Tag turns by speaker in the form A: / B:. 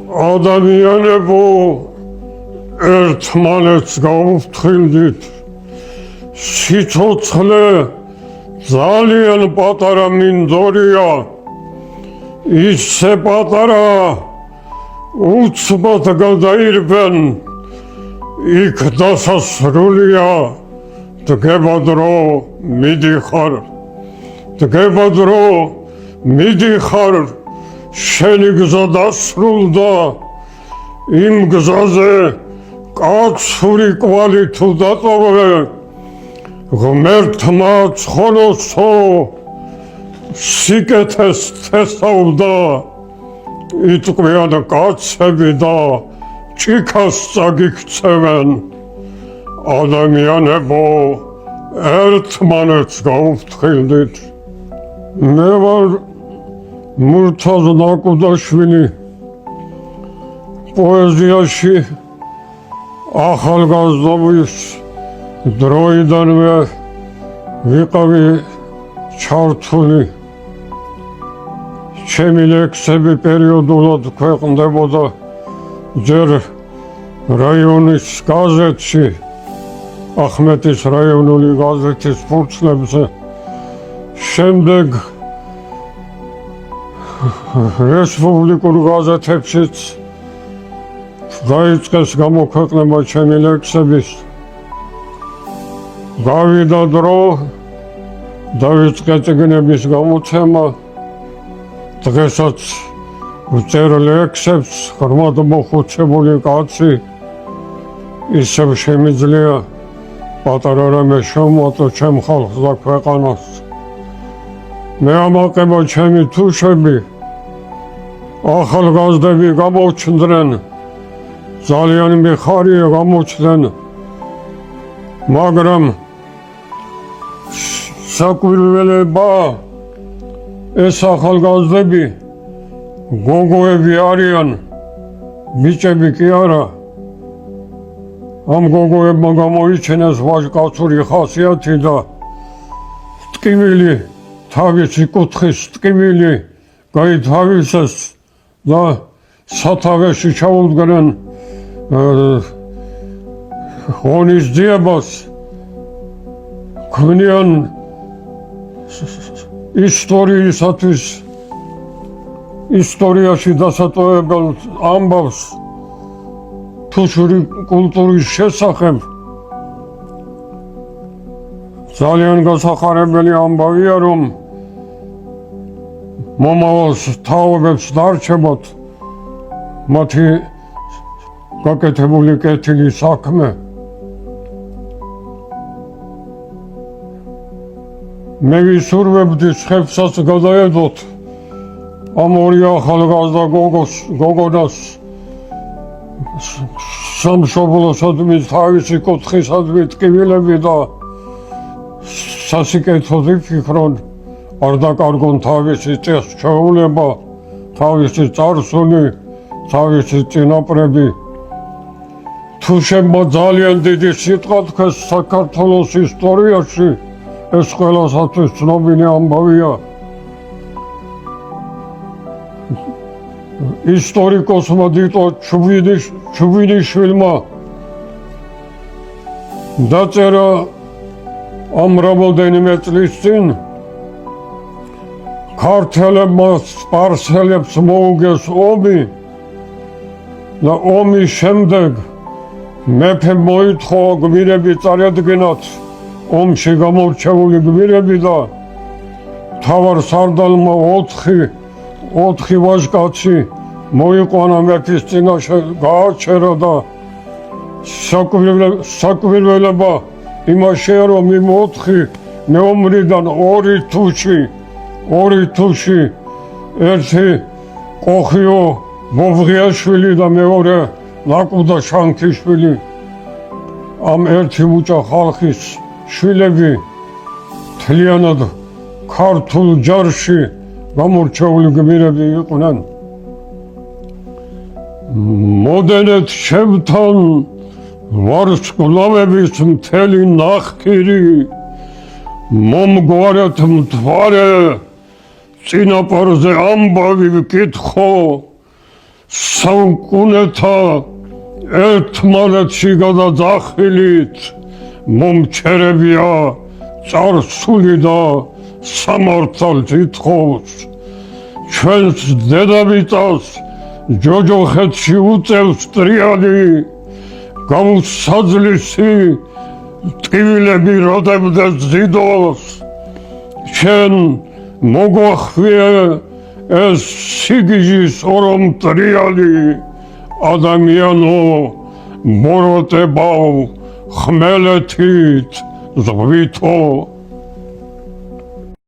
A: ადამიანებო, ერთმანეთს გავუფრთხილდით. სიცოცხლე ძალიან პატარა მინდორია, ისე პატარა, უცბად გადაირბენ, იქ დასასრულია. დგება დრო, მიდიხარ, დგება დრო, მიდიხარ, შენი გზა დასრულდა, იმ გზაზე კაცური კვალი თუ დატოვე, ღმერთმა ცხონოსო, სიკეთეს თესავდა, იტყვიან კაცები და ჭიქას წაგიქცევენ. ადამიანებო, ერთმანეთს გავუფრთხილდით. მე ვარ მურთაზ ნაკუდაშვილი, პოეზიაში ახალგაზრდობის დროიდანვე ვიყავი ჩართული. ჩემი ლექსები პერიოდულად ქვეყნდებოდა ჯერ რაიონის გაზეთში, ახმეტის რაიონული გაზეთის ფურცლებზე, შემდეგ რესპუბლიკურ გაზეთებშიც დაიწყეს გამოქვეყნება ჩემი ლექსების. გავიდა დრო, დავიწყე წიგნების გამოცემა. დღესაც ვწერ ლექსებს, ღრმად მოხუცებული კაცი, ისევ შემიძლია პატარა რამე შემოაწო ჩემ ხალხს და ქვეყანას. მე ამაყება ჩემი თუშები, ახალგაზრდები გამოჩნდნენ, ძალიან მიხარია გამოჩნდნენ, მაგრამ საკვირველება ეს ახალგაზრდები გოგოები არიან, ბიჭები კი არა. ამ გოგოებმა გამოიჩენეს ვაჟკაცური ხასიათი და ტკივილი, თავისი კუთხის ტკივილი გაითავისეს და სათავეში ჩაუდგნენ ღონისძიებას. ქმნიან ისტორიისათვის, ისტორიაში დასატოვებელ ამბავს თუშური კულტურის შესახებ. ძალიან გასახარებელი ამბავია, რომ მომავალს თაობებს დარჩებოთ მათი გაკეთებული კეთილი საქმე. მე ვისურვებდი ხებსაც გადაედოთ ამ ორი ახალგაზრდა გოგონას სამშობლოსადმი თავისი კუთხისადმი ტკივილები და სასიკეთოდ იფიქრონ, არ დაკარგონ თავისი წესჩვეულება, თავისი წარსული, თავისი წინაპრები. თუშებმა ძალიან დიდი სიტყვა თქვეს საქართველოს ისტორიაში, ეს ყველასათვის ცნობილი ამბავია. ისტორიკოსმა დიტო ჩუბინიშვილმა დაწერა ამ რამდენიმე წლის წინ, ქართველებმა სპარსელებს მოუგეს ომი და ომის შემდეგ მეფემ მოითხოვა გმირები წარედგინათ, ომში გამორჩეული გმირები და მთავარ სარდალმა 4 ვაჟკაცი მოიყვანა მეფის წინაშე, გააჩერა და საკვირველება იმაშია, რომ იმ 4 მეომრიდან 2 თუში, ერთი კოხიო მოვღიაშვილი და მეორე ლაკუდა შანქიშვილი, ამ ერთი მუჭა ხალხის შვილები მთლიანად ქართულ ჯარში გამორჩეული გმირები იყვნენ. მოდენეთ ჩემთან ვარსკვლავების მთელი ნახშირი, მომგვარეთ მთვარე, წინაპარზე ამბავი ვკითხო, საუკუნეთა ერთმანეთში გადაძახილით მომჩერებია წარსული და სამართალს ითხოვს. ჩვენს დედამიწას ჯოჯოხეთში უწევს ტრიალი, გამოსაძლისი ტკივილები როდებდეს ზიდოს. შენ მოგვახვიე ეს სიგიჟის ორმტრიალი, ადამიანო მოროტებავ ხმელეთით ზღვითო